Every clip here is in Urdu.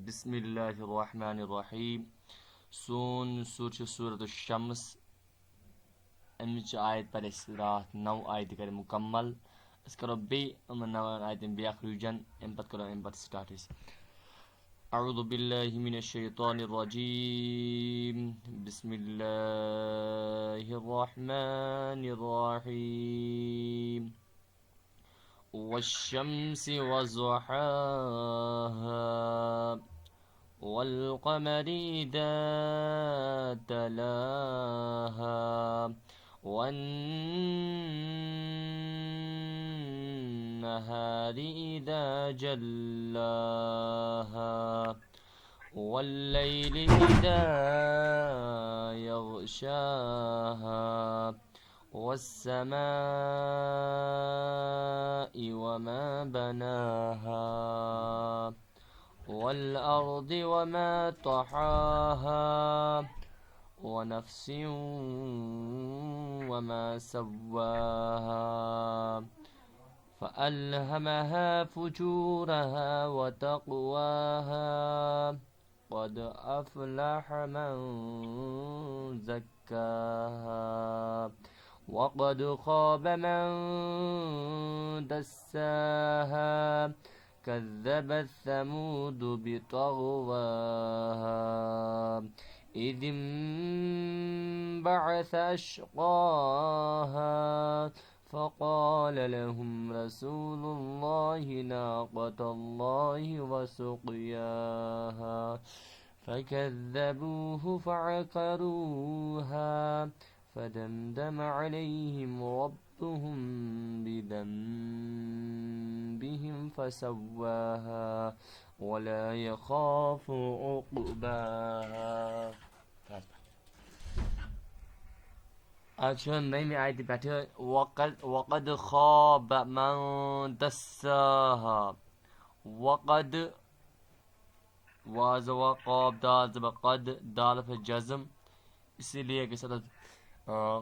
بسم الله الرحمن الرحيم. سورة الشمس. امچ آیت پر اس رات 9 آیت کر مکمل. اس کرو بی 9 آیت بیاکھ ریوجن ام پت کرو ام پت سٹارٹ اس. اعوذ باللہ من الشیطان الرجیم. بسم اللہ الرحمن الرحیم. والشمس وضحاها والقمر إذا تلاها والنهار إذا جلاها والليل إذا يغشاها والسماء وما بناها والأرض وما طحاها ونفس وما سواها فألهمها فجورها وتقواها قد أفلح من زكاها وقد خاب من دساها كذبت ثمود بطغواها إذ انبعث أشقاها فقال لهم رسول الله ناقة الله وسقياها فكذبوه فعقروها فدمدم عليهم ربهم بذنبهم فسواها ولا يخاف عقباها. اچھا نئی آیت بیٹھے. وقد خاب من دساها. وقد واز وقاب دال زبر قد دال پہ جزم اسی لیے کہ ساتھ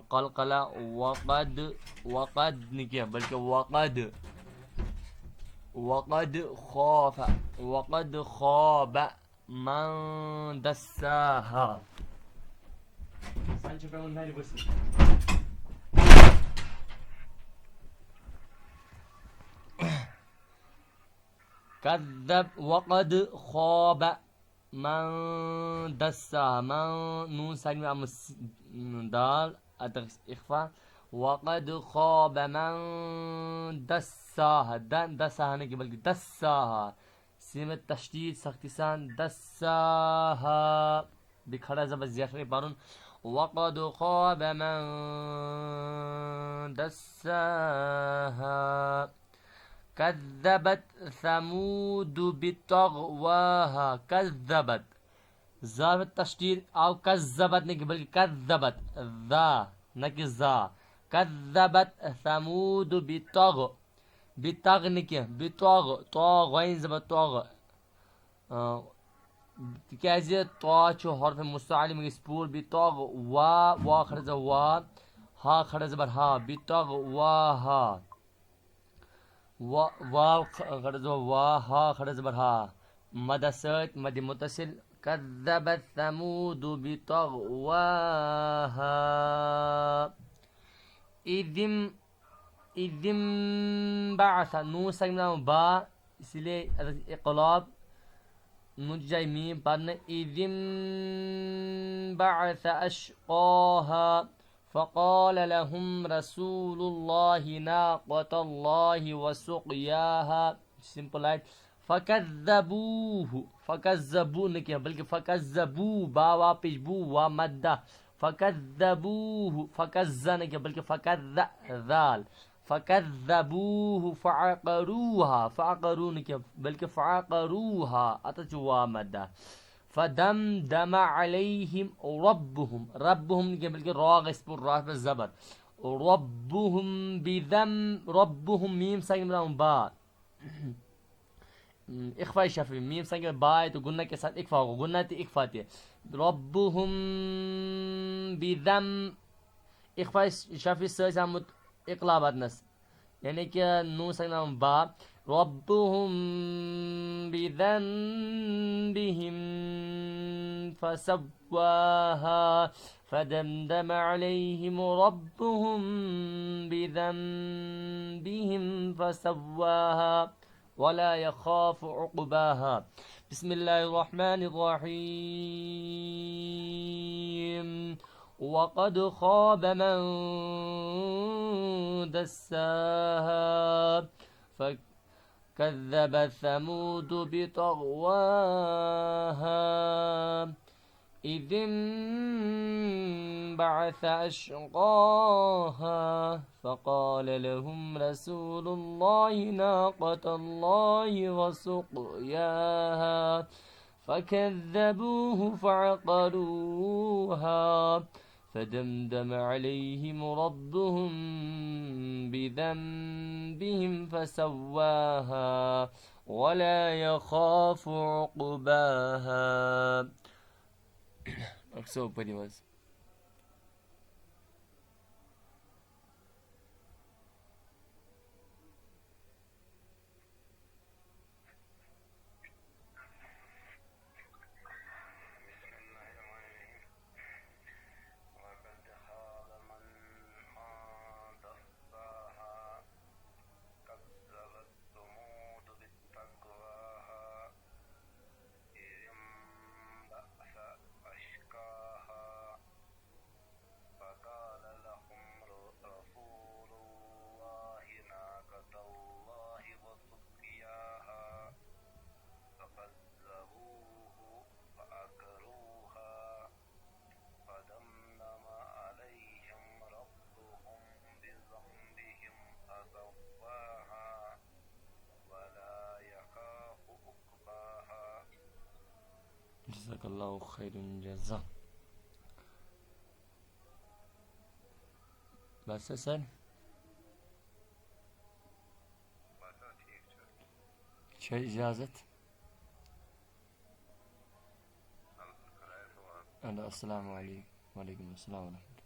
قلقلہ. وقد نہیں کیا بلکہ وقد خواب من دساها. كذب وقد خاب من دساها. من نون ساکن میں دال اخفا. وقد خاب من دساها. دساها نہیں بلکہ دساها سین میں تشدید سختی سان. دساها بکھڑا زبر زیادہ پارون. وقد خاب من دساها كذبت ثمود بطغواها. كذبت زا تشدید او كذبت نہیں بلکہ كذبت ذا نہ کہ ذا. كذبت ثمود بطغ نہیں کیا بطغ طاغین زبر طغ تکیازِ طا چھُ حرف مستعلی مگس پور. بطغ وا کھڑا زبر وا ہا کھڑا زبر ہا. بطغواها واو کھڑا زبر وا ہا کھڑا زبر ہا. مد سۭتۍ مد متصل. كذبت ثمود بطغواها إذ انبعث. نون ساکن با اسی لیے اقلاب نون جائے میم پڑھنا. إذ انبعث أشقاها فقال لهم رسول الله ناقة الله وسقياها. سمپل آیت. فکذبوه نہیں کیا بلکہ فکذبو با وا پیش بو وا مدہ. فکذبوه فکذا نہیں کیا بلکہ فکذال. فکذبوه فعقروها فعقرو نہیں کیا بلکہ فعقروها اتچ وا مدہ. فدمدم علیہم ربهم نہیں کیا بلکہ راغ اس پر راغ پر زبر. ربهم ربهم میم ساکن با اخفا شفی. میم سنگ با ہے تو گنہ کے ساتھ اخفا ہوگا. گنہ تی اخفا تی. ربهم بذم اخفا شفی سیسا مت اقلابات نس یعنی کہ نون سنگ با. ربهم بذنبهم بهم فسواها فدمدم عليهم ربهم بذنبهم فسواها ولا يخاف عقباها. بسم الله الرحمن الرحيم. وقد خاب من دساها فكذب ثمود بطغواها إذ انبعث أشقاها فقال لهم رسول الله ناقة الله وسقياها فكذبوه فعقروها فدمدم عليهم ربهم بذنبهم فسواها ولا يخاف عقباها. So pretty much. جزاك الله خير الجزاء. بس سر اجازت. السلام علیکم. وعلیکم السلام ورحمۃ اللہ.